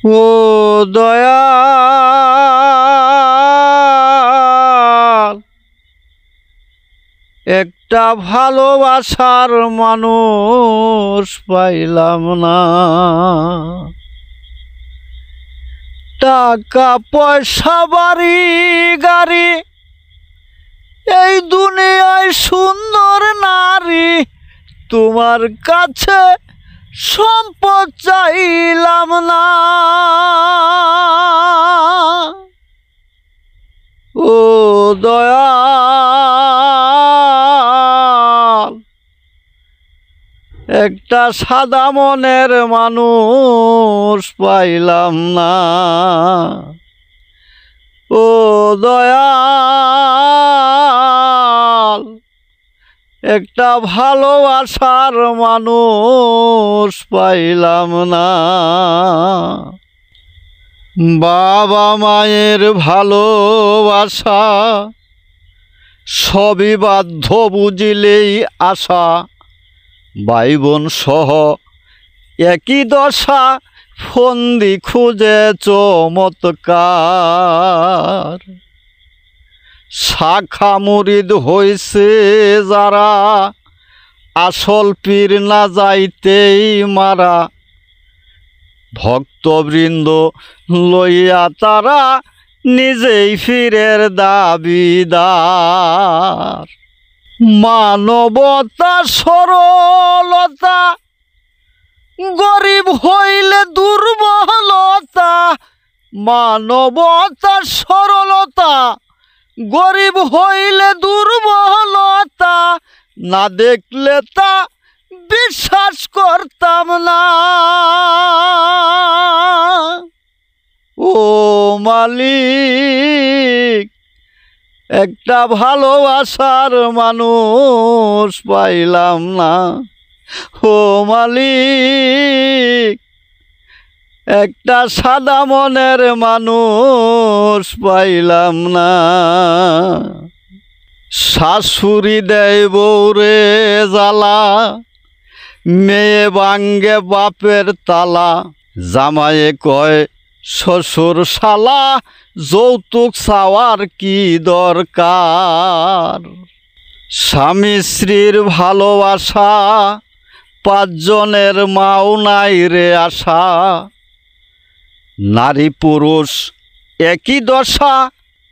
ও দয়াল, একটা ভালোবাসার মানুষ পাইলাম না। টাকা পয়সা বাড়ি গাড়ি, এই দুনিয়ায় সুন্দর নারী, তোমার কাছে সম্পদ চাইলাম না। ও দয়াল, একটা সাদা মনের মানুষ পাইলাম না। ও দয়াল, একটা ভালোবাসার মানুষ পাইলাম না। বাবা মায়ের ভালোবাসা সবই বাধ্য বুঝিলেই আশা, ভাই বোন সহ একই দশা, ফন্দি খুঁজে চমৎকার। শাখা মুরিদ হইছে যারা, আসল পীর না যাইতেই মারা, ভক্তবৃন্দ লইয়া তারা নিজেই পীরের দাবিদার। মানবতা সরলতা, গরিব হইলে দুর্বলতা। মানবতা সরলতা, গরিব হইলে দুর্বলতা, না দেখলে তা বিশ্বাস করতাম না। ও মালিক, একটা ভালোবাসার মানুষ পাইলাম না। ও মালিক, একটা সাদা মনের মানুষ পাইলাম না। শাশুড়ি দেয় বউরে জ্বালা, মেয়ে ভাঙ্গে বাপের তালা, জামায়ে কয় শ্বশুর শালা, যৌতুক চাওয়ার কি দরকার। স্বামী স্ত্রীর ভালোবাসা, পাঁচজনের মাও নাই রে আশা। নারী পুরুষ একই দশা,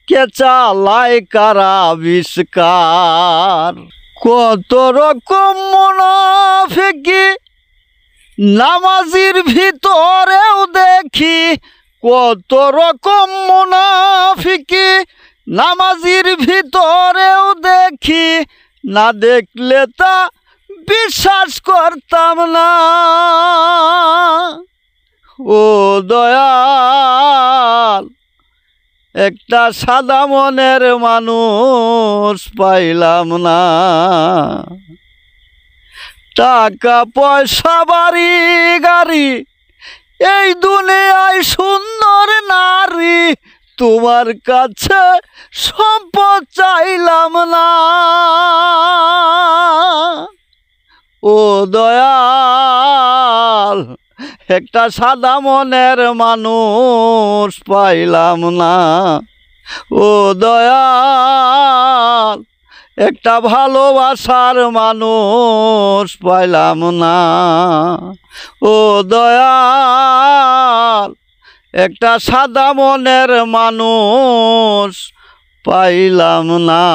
কে চালায় কারা আবিষ্কার। কত রকম মুনাফিকি নামাজির ভিতরেও দেখি, কত রকম মুনাফিকি নামাজির ভিতরেও দেখি, না দেখলে তা বিশ্বাস করতাম না। ও দয়াল, একটা সাদা মনের মানুষ পাইলাম না। টাকা পয়সা বাড়ি গাড়ি, এই দুনিয়ায় সুন্দর নারী, তোমার কাছে সম্পদ চাইলাম না। ও দয়াল, একটা সাদা মনের মানুষ পাইলাম না। ও দয়াল, একটা ভালোবাসার মানুষ পাইলাম না। ও দয়াল, একটা সাদা মনের মানুষ পাইলাম না।